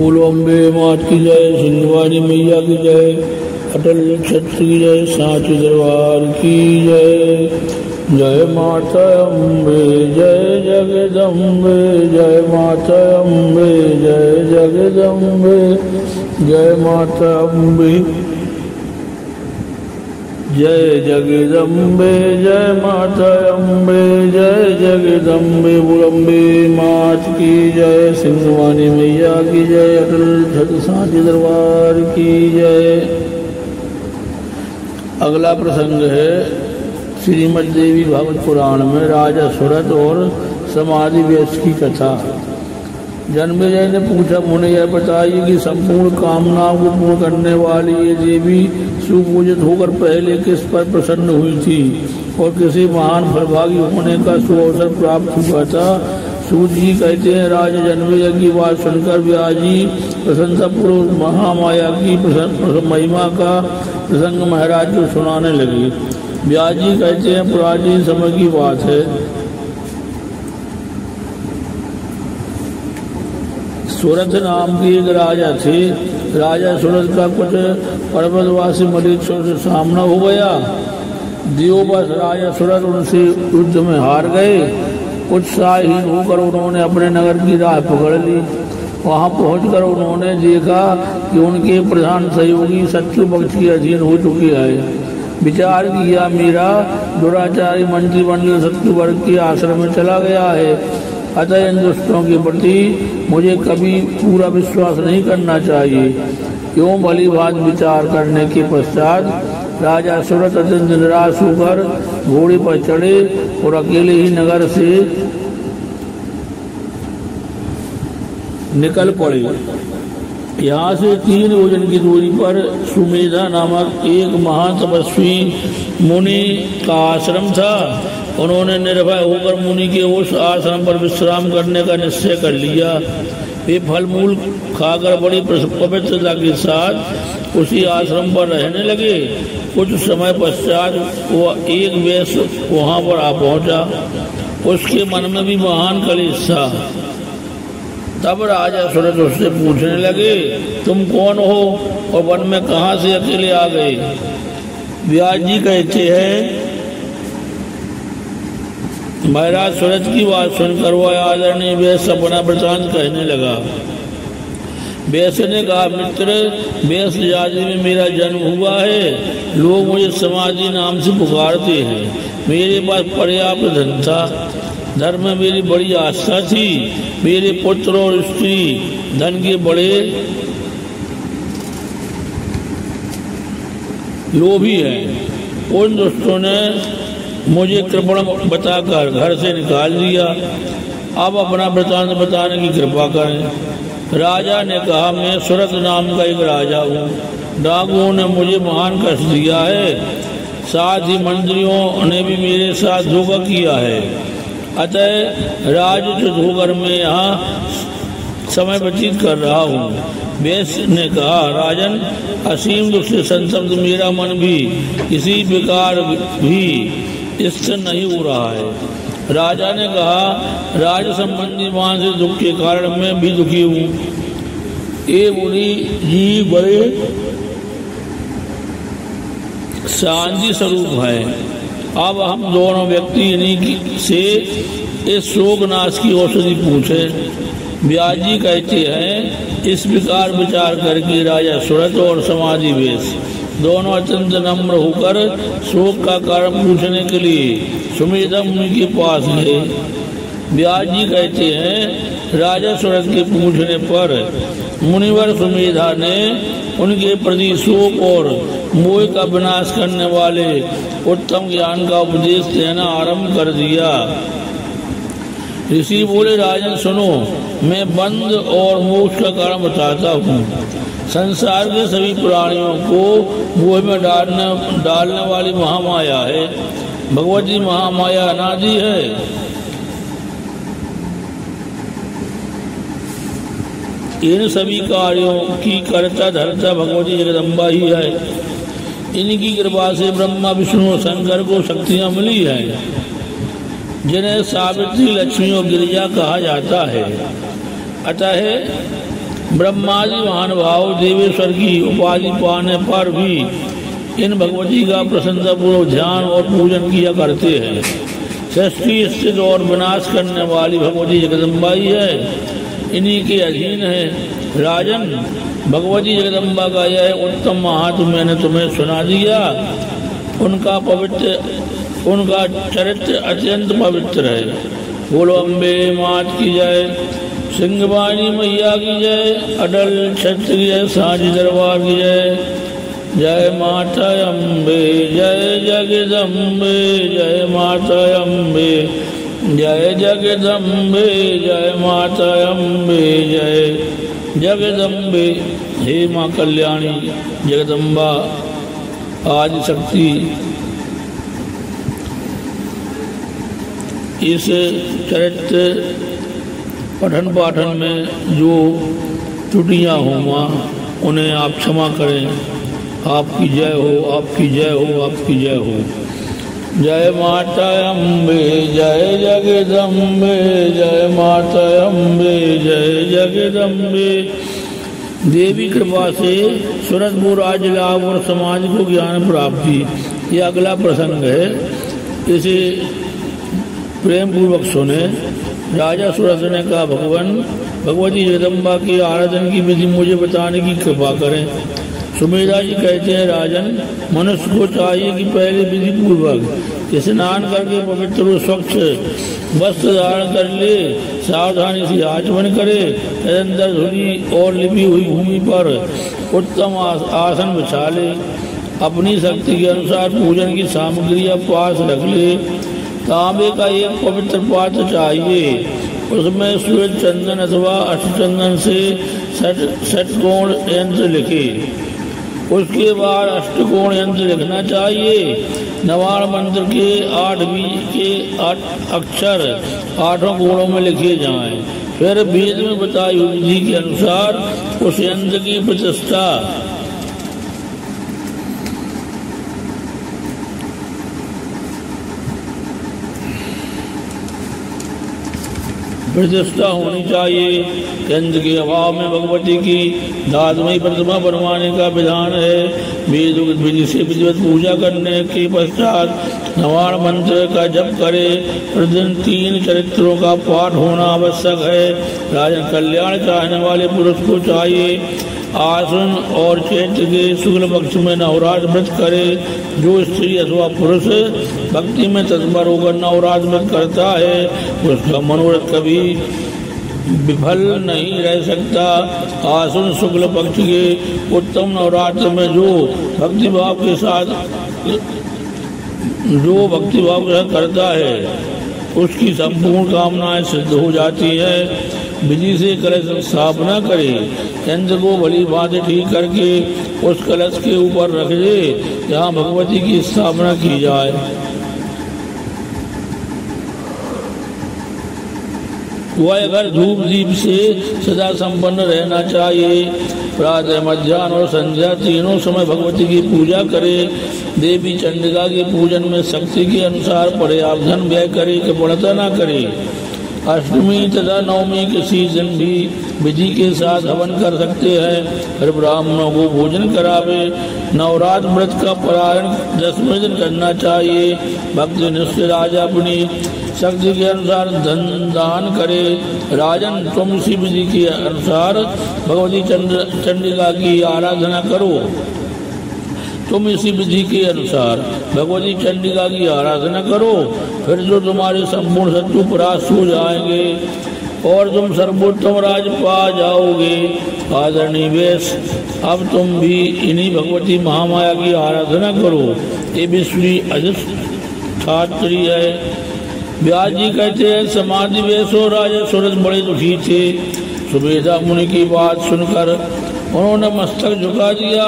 बोलो अम्बे मात की जय, सिंधवानी मैया की जय, अटल छत्र की जय, सांची दरबार की जय। जय माता अम्बे जय जगदम्बे, जय माता अम्बे जय जगदम्बे, जय माता अम्बे जय जगदम्बे, जय माता अम्बे जय जगदम्बे। बुलम्बे मात की जय, सिंधवानी मैया की जय, अटल छत्र सांची दरबार की जय। अगला प्रसंग है श्रीमद् देवी भागवत पुराण में राजा सुरथ और समाधि व्यस की कथा। जन्मेजय ने पूछा, मुने यह बताइए कि संपूर्ण कामनाओं को पूर्ण करने वाली ये देवी सुपूजित होकर पहले किस पर प्रसन्न हुई थी और किसी महान फलभागी होने का सुअवसर प्राप्त हुआ था। सूत जी कहते हैं, राजा जन्मेजय की बात सुनकर व्यास जी प्रशंसापूर्वक महामाया की महिमा का प्रसंग महाराज को सुनाने लगे। व्यास जी कहते हैं, प्राचीन समय की बात है, सुरथ नाम की एक राजा थे। राजा सुरथ का कुछ पर्वतवासी मरीचों से सामना हो गया। देववश राजा सुरथ उनसे युद्ध में हार गए। उत्साहहीन होकर उन्होंने अपने नगर की राह पकड़ ली। वहां पहुंचकर उन्होंने देखा कि उनके प्रधान सहयोगी शत्रु पक्ष के अधीन हो चुके हैं। विचार किया, मेरा दुराचारी मंत्रिमंडल शत्रु वर्ग के आश्रम में चला गया है, अतः इन दुष्टों के प्रति मुझे कभी पूरा विश्वास नहीं करना चाहिए। क्यों भली बात विचार करने के पश्चात राजा सुरथ अत्यंत निराश होकर घोड़े पर चढ़े और अकेले ही नगर से निकल पड़े। यहाँ से 3 योजन की दूरी पर सुमेधा नामक एक महान तपस्वी मुनि का आश्रम था। उन्होंने निर्भय होकर मुनि के उस आश्रम पर विश्राम करने का निश्चय कर लिया। वे फल मूल खाकर बड़ी पवित्रता के साथ उसी आश्रम पर रहने लगे। कुछ समय पश्चात वह एक वैश्य वहां पर आ पहुंचा। उसके मन में भी महान कलेश था। तब राजा सुरथ उससे पूछने लगे, तुम कौन हो और वन में कहां से अकेले आ गए? व्यास जी कहते हैं, महाराज सुरथ की बात सुनकर वह आदरणीय वैश्य अपना वृतांत कहने लगा। वैश्य ने कहा, मित्र, वैश्य जाति में मेरा जन्म हुआ है। लोग मुझे समाधि नाम से पुकारते हैं। मेरे पास पर्याप्त धन था, धर्म में मेरी बड़ी आस्था थी। मेरे पुत्र और स्त्री धन के बड़े लोभी हैं। उन दुष्टों ने मुझे कृपण बताकर घर से निकाल दिया। अब अपना वृतांत बताने की कृपा करें। राजा ने कहा, मैं सुरथ नाम का एक राजा हूँ। डाकुओं ने मुझे महान कष्ट दिया है, साथ ही मंत्रियों ने भी मेरे साथ धोखा किया है। अतः राजच्युत होकर मैं यहाँ समय व्यतीत कर रहा हूँ। वैश्य ने कहा, राजन, असीम दुख से संतप्त मेरा मन भी किसी प्रकार भी स्थिर नहीं हो रहा है। राजा ने कहा, राज संबंधी मानसिक दुख के कारण मैं भी दुखी हूँ। ये मुनि जी बड़े शांति स्वरूप है। अब हम दोनों व्यक्ति इन्हीं से इस शोक नाश की औषधि पूछे। व्यास जी कहते हैं, इस प्रकार विचार करके राजा सुरथ और समाधि वेश दोनों अत्यंत नम्र होकर शोक का कारण पूछने के लिए सुमेधा मुनि के पास गए। व्यास जी कहते हैं, राजा सुरथ के पूछने पर मुनिवर सुमेधा ने उनके प्रति शोक और मोह का विनाश करने वाले उत्तम ज्ञान का उपदेश देना आरंभ कर दिया। ऋषि बोले, राजन सुनो, मैं बंध और मोक्ष का कारण बताता हूँ। संसार के सभी प्राणियों को मोह में डालने वाली महामाया है। भगवती महामाया अनादि है। इन सभी कार्यों की कर्ता धर्ता भगवती जगदम्बा ही है। इनकी कृपा से ब्रह्मा विष्णु और शंकर को शक्तियां मिली हैं, जिन्हें सावित्री, लक्ष्मी और गिरिजा कहा जाता है। अतः ब्रह्मादि महानुभाव देवेश्वर की उपाधि पाने पर भी इन भगवती का प्रशंसापूर्वक ध्यान और पूजन किया करते हैं। सृष्टि स्थित और विनाश करने वाली भगवती जगदम्बा ही है, इन्हीं के अधीन है। राजन, भगवती जगदम्बा का यह उत्तम महात्म्य मैंने तुम्हें सुना दिया। उनका चरित्र अत्यंत पवित्र है। बोलो अम्बे मात की जय, सिंहवाणी मैया की जय, अटल क्षत्रिय साझी दरबार की जय। जय माता अम्बे, जय जगदम्बे, जय माता अम्बे, जय जगदम्बे, जय माता अम्बे, जय जगदम्बे। हे माँ कल्याणी जगदम्बा आदि शक्ति, इस चरित्र पठन पाठन में जो त्रुटियाँ हो माँ, उन्हें आप क्षमा करें। आपकी जय हो, आपकी जय हो, आपकी जय हो। जय माता अम्बे, जय जगदम्बे, जय माता अम्बे, जय जगदम्बे। देवी कृपा से सूरजपुर राज्य लाभ और समाज को ज्ञान प्राप्ति, यह अगला प्रसंग है, इसे प्रेम पूर्वक सुने। राजा सूरज ने कहा, भगवान भगवती जगदम्बा की आराधना की विधि मुझे बताने की कृपा करें। सुमेधा जी कहते हैं, राजन, मनुष्य को चाहिए कि पहले विधि पूर्वक स्नान करके पवित्र और स्वच्छ वस्त्र धारण कर ले, सावधानी से आचमन करे, तदंतर धुली और लिपी हुई भूमि पर उत्तम आसन बिछा ले, अपनी शक्ति के अनुसार पूजन की सामग्रियां पास रख ले। तांबे का एक पवित्र पात्र चाहिए, उसमें श्वेत चंदन अथवा अष्टचंदन से षटकोण यंत्र लिखे। उसके बाद अष्टकोण यंत्र लिखना चाहिए। नवाण मंत्र के 8 बीज के 8 अक्षर 8 कोणों में लिखे जाएं। फिर वेद में बताई हुई विधि के अनुसार उस यंत्र की प्रतिष्ठा होनी चाहिए। यंत्र के अभाव में भगवती की धातुमयी प्रतिमा बनवाने का विधान है। वेद विधि से विधिवत पूजा करने के पश्चात नवाण मंत्र का जप करे। प्रतिदिन 3 चरित्रों का पाठ होना आवश्यक है। राजन, कल्याण चाहने वाले पुरुष को चाहिए आश्विन और चैत्र के शुक्ल पक्ष में नवरात्र व्रत करे। जो स्त्री अथवा पुरुष भक्ति में तत्पर होकर नवरात्र व्रत करता है, उसका मनोरथ कभी विफल नहीं रह सकता। आश्विन शुक्ल पक्ष के उत्तम नवरात्र में जो भक्तिभाव के साथ करता है, उसकी संपूर्ण कामनाएं सिद्ध हो जाती है। विधि से कलश स्थापना करे। यंत्र को भली बात ठीक करके उस कलश के ऊपर रख दे जहाँ भगवती की स्थापना की जाए। वह घर धूप दीप से सदा संपन्न रहना चाहिए। प्रातः, मध्याह्न और संध्या तीनों समय भगवती की पूजा करे। देवी चंडिका के पूजन में शक्ति के अनुसार पर्याप्त धन व्यय करे, कृपणता न करे। अष्टमी तथा नवमी किसी दिन भी विधि के साथ हवन कर सकते हैं। हर ब्राह्मणों को भोजन करावे। नवरात्र व्रत का पारायण 10वें दिन करना चाहिए। भक्ति निष्ठ राजा अपनी शक्ति के अनुसार धन दान करे। राजन, तुम इसी विधि के अनुसार भगवती चंडिका की आराधना करो। तुम इसी विधि के अनुसार भगवती चंडिका की आराधना करो, फिर जो तुम्हारे संपूर्ण शत्रु परास्त हो जाएंगे और तुम सर्वोत्तम राज पा जाओगे। आदरणीय वेश, अब तुम भी इन्हीं भगवती महामाया की आराधना करो। ये विश्वी अधिष्ठात्री है। व्यास जी कहते हैं, समाधि वेश हो राजा सूरज बड़े दुखी थे। सुबेदा मुनि की बात सुनकर उन्होंने मस्तक झुका दिया।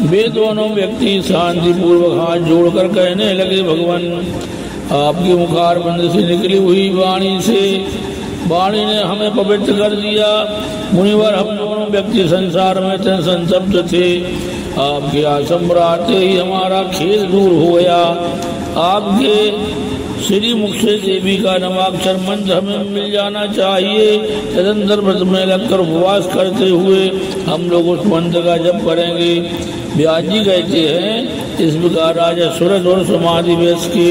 वे दोनों व्यक्ति शांति पूर्वक हाथ जोड़कर कहने लगे, भगवान, आपकी मुखारबंद से निकली हुई वाणी ने हमें पवित्र कर दिया। मुनिवर, हम दोनों व्यक्ति संसार में संतप्त थे। आपके आश्रम पर आते ही हमारा खेद दूर हो गया। आपके श्री मुख से देवी का नवाक्षर मंत्र हमें मिल जाना चाहिए। तदंतर व्रत में लगकर उपवास करते हुए हम लोग उस मंत्र का जप करेंगे। व्यास जी कहते हैं, इस प्रकार राजा सूरज और समाधि वेश के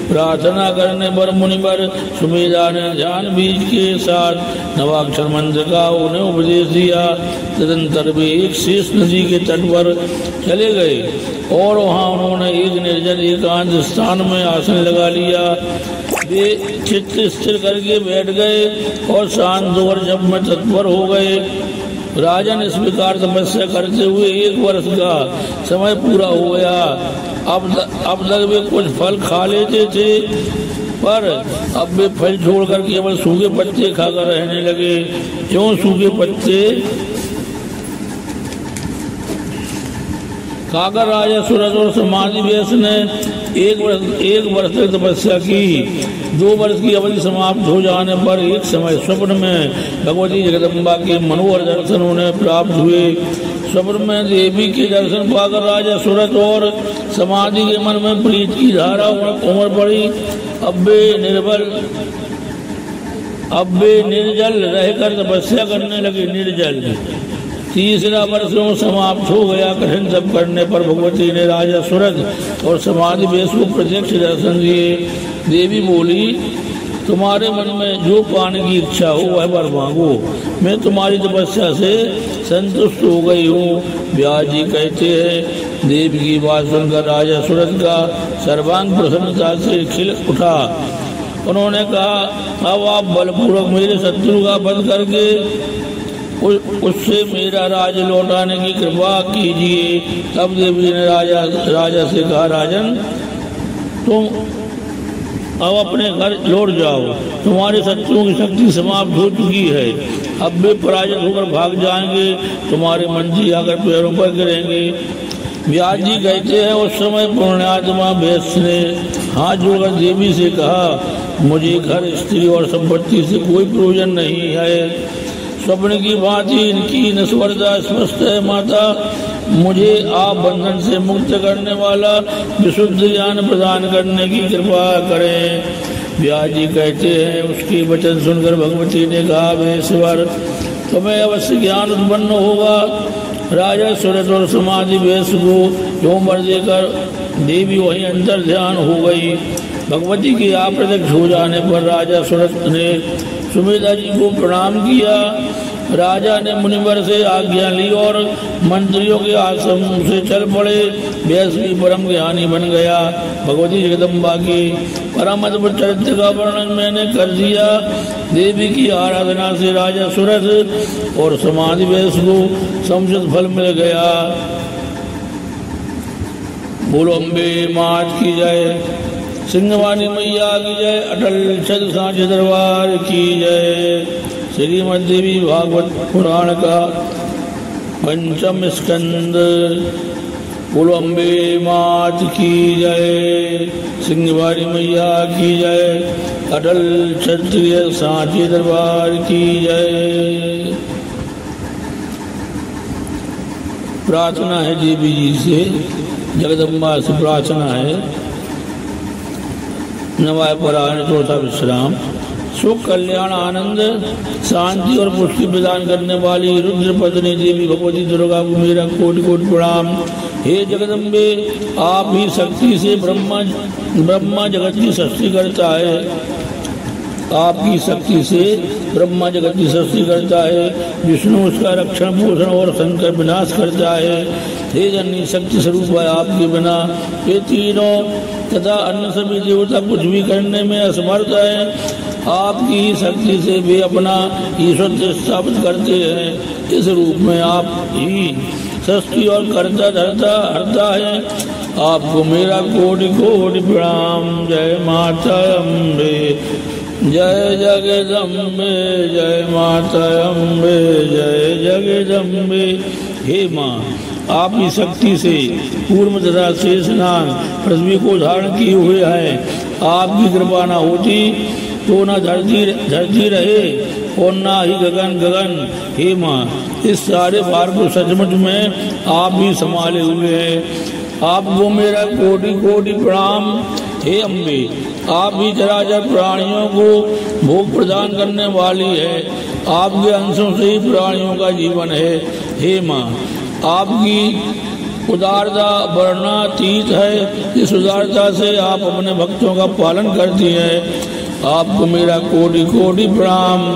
प्रार्थना करने पर मुनिवर सुमेधा ने ध्यान बीज के साथ नवाक्षर मंत्र का उन्हें उपदेश दिया। तदंतर वे एक शेष नदी के तट पर चले गए और वहां उन्होंने एक निर्जन एकांत स्थान में आसन लगा लिया। वे चित्त स्थिर करके बैठ गए और शांत और जप में तत्पर हो गए। राजन इस प्रकार तपस्या करते हुए 1 वर्ष का समय पूरा हो गया। अब तक वे कुछ फल खा लेते थे, पर अब वे फल छोड़कर केवल सूखे पत्ते खाकर रहने लगे। क्यों सूखे पत्ते खाकर राजा सूरज और समाधि वेश ने 1 वर्ष तक तपस्या की। 2 वर्ष की अवधि समाप्त हो जाने पर एक समय स्वप्न में भगवती जगदम्बा के मनोहर दर्शन उन्हें प्राप्त हुए। स्वप्न में देवी के दर्शन पाकर राजा सूरज और समाधि के मन में प्रीत की धारा उमड़ पड़ी। अब वे निर्जल रहकर तपस्या करने लगे। निर्जल 3रा वर्ष समाप्त हो गया। कठिन तप करने पर भगवती ने राजा सूरज और समाधि वेश को प्रत्यक्ष दर्शन दिए। देवी बोली, तुम्हारे मन में जो पाने की इच्छा हो वह वर मांगो, मैं तुम्हारी तपस्या से संतुष्ट हो गई हूँ। व्यास जी कहते हैं, देवी की बात सुनकर राजा सूरज का सर्वांग प्रसन्नता से खिल उठा। उन्होंने कहा, अब आप बलपूर्वक मेरे शत्रु का वध करके उससे मेरा राज लौटाने की कृपा कीजिए। तब देवी ने राजा से कहा, राजन तुम अब अपने घर लौट जाओ, तुम्हारे शत्रुओं की शक्ति समाप्त हो चुकी है। अब वे पराजित होकर भाग जाएंगे, तुम्हारे मंत्री आकर पैरों पर गिरेंगे। व्यास जी कहते हैं, उस समय पुण्यात्मा वेश ने हाथ जोड़कर देवी से कहा, मुझे घर, स्त्री और संपत्ति से कोई प्रयोजन नहीं है। स्वप्न की भांति इनकी नश्वरता स्पष्ट है। माता, मुझे आप बंधन से मुक्त करने वाला विशुद्ध ज्ञान प्रदान करने की कृपा करें। व्यास जी कहते हैं, उसके वचन सुनकर भगवती ने कहा, वेश्वर तुम्हें अवश्य ज्ञान उत्पन्न होगा। राजा सूरज और समाधि वेश को वर देकर देवी वहीं अंतर ध्यान हो गई। भगवती के अप्रत्यक्ष हो जाने पर राजा सूरज ने सुमेधा जी को प्रणाम किया। राजा ने मुनिवर से आज्ञा ली और मंत्रियों के आश्रम से चल पड़े। व्यास भी परम ज्ञानी बन गया। भगवती जगदम्बा की परम अद्भुत चरित्र का वर्णन मैंने कर दिया। देवी की आराधना से राजा सूरज और समाधि वेश को समुचित फल मिल गया। बोलो अम्बे मात की जय, सिंहवानी मैया की जय, अटल छत्र सांचे दरबार की जय। श्रीमद् देवी भागवत पुराण का 5म स्कंद। बोलो अम्बे मात की जय, सिंहवानी मैया की जय, अटल छत्र सांचे दरबार की जय। प्रार्थना है देवी जी से, जगदम्बा से प्रार्थना है। नवाय परायण चौथा विश्राम। सुख, कल्याण, आनंद, शांति और पुष्टि प्रदान करने वाली रुद्र पत्नी देवी भगवती दुर्गा को मेरा कोटि कोटि प्रणाम। हे जगदम्बे, आप ही शक्ति से ब्रह्मा जगत की सृष्टि करता है। आपकी शक्ति से ब्रह्मा जगत की सृष्टि करता है। विष्णु उसका रक्षण पोषण और संकट विनाश करता है। हे जननी, शक्ति स्वरूप है, आपके बिना ये तीनों तथा अन्य सभी देवता कुछ भी करने में असमर्थ है। आपकी ही शक्ति से वे अपना ईश्वर स्थापित करते हैं। इस रूप में आप ही सृष्टि और कर्ता धर्ता हरता है। आपको मेरा कोटि कोटि प्रणाम। जय माता अम्बे, जय जगदम्बे, जय माता अम्बे, जय जगदम्बे। हे माँ, आपकी शक्ति से पूर्व तथा शेषनाग पृथ्वी को धारण किए हुए है। आपकी कृपा न होती तो न धरती रहे और ना ही गगन। हे माँ, इस सारे भार को सचमुच में आप ही संभाले हुए हैं। आपको मेरा कोटि कोटि प्रणाम। हे अम्बे, आप ही चराचर प्राणियों को भोग प्रदान करने वाली है। आपके अंशों से ही प्राणियों का जीवन है। हे माँ, आपकी उदारता वर्णनातीत है। इस उदारता से आप अपने भक्तों का पालन करती हैं। आपको मेरा कोटि कोटि प्रणाम।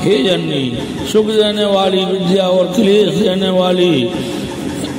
हे जननी, सुख देने वाली विद्या और क्लेश देने वाली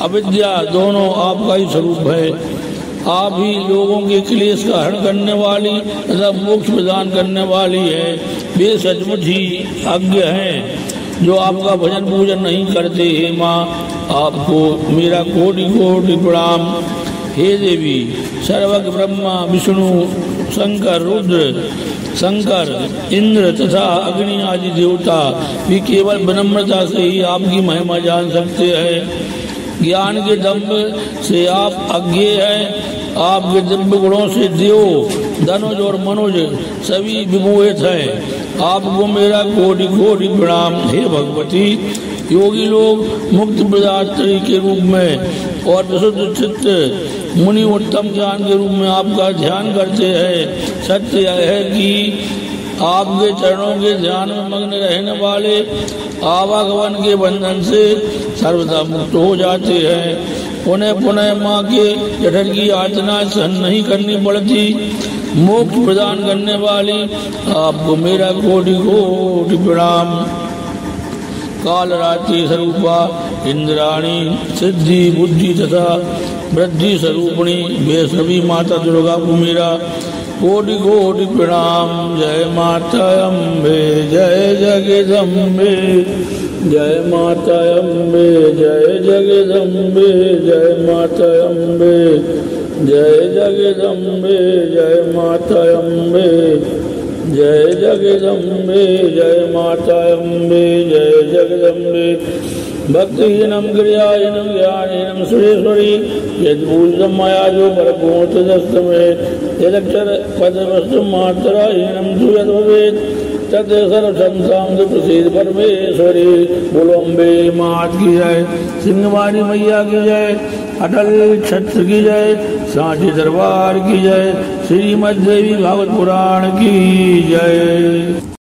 अविद्या दोनों आपका ही स्वरूप है। आप ही लोगों के क्लेश का हरण करने वाली तथा मोक्ष प्रदान करने वाली है। वे सचमुच ही अज्ञ हैं जो आपका भजन पूजन नहीं करते। हे माँ, आपको मेरा कोटि कोटि प्रणाम। हे देवी, सर्वज्ञ ब्रह्मा विष्णु शंकर रुद्र शंकर इंद्र तथा अग्नि आदि देवता भी केवल विनम्रता से ही आपकी महिमा जान सकते हैं। ज्ञान के दम्भ से आप अज्ञ हैं। आपके दिव्य गुणों से देव, धनुज और मनुज सभी विमोहित हैं। आपको मेरा कोटि कोटि प्रणाम। हे भगवती, योगी लोग मुक्त प्रदात्री के रूप में और विशुद्ध चित्त मुनि उत्तम ज्ञान के रूप में आपका ध्यान करते हैं। सत्य यह है कि आपके चरणों के ध्यान में मग्न रहने वाले आवागमन के बंधन से सर्वदा मुक्त हो जाते हैं। उन्हें पुनः माँ के जठर की यातना सहन नहीं करनी पड़ती। मोक्ष प्रदान करने वाली आपको मेरा कोटि कोटि प्रणाम। काल रात्रि स्वरूपा इंद्राणी सिद्धि बुद्धि तथा वृद्धि स्वरूपिणी वैष्णवी माता दुर्गा को मेरा कोटि कोटि प्रणाम। जय माता अम्बे, जय जगदम्बे, जय माता अम्बे, जय जगदम्बे, जय माता अम्बे, जय जगदम्बे, जय माता अम्बे, जय जगदम्बे, जय माता अम्बे, जय जगदम्बे। भक्तिहीनम क्रियाहीनम ज्ञानहीनम सुरेश्वरी यद्भूषम माया जो परपूर्ण तदस्तमे यदक्षर पदवस्तु मात्राहीनम तु यद् भवेत् तत् सर्वसंसां प्रसीद परमेश्वरी। बोलो अम्बे मात की जय, सिंहवाणी मैया की जय, अटल छत्र की जय, सांची दरबार की जय, श्रीमद् देवी भागवत पुराण की जय।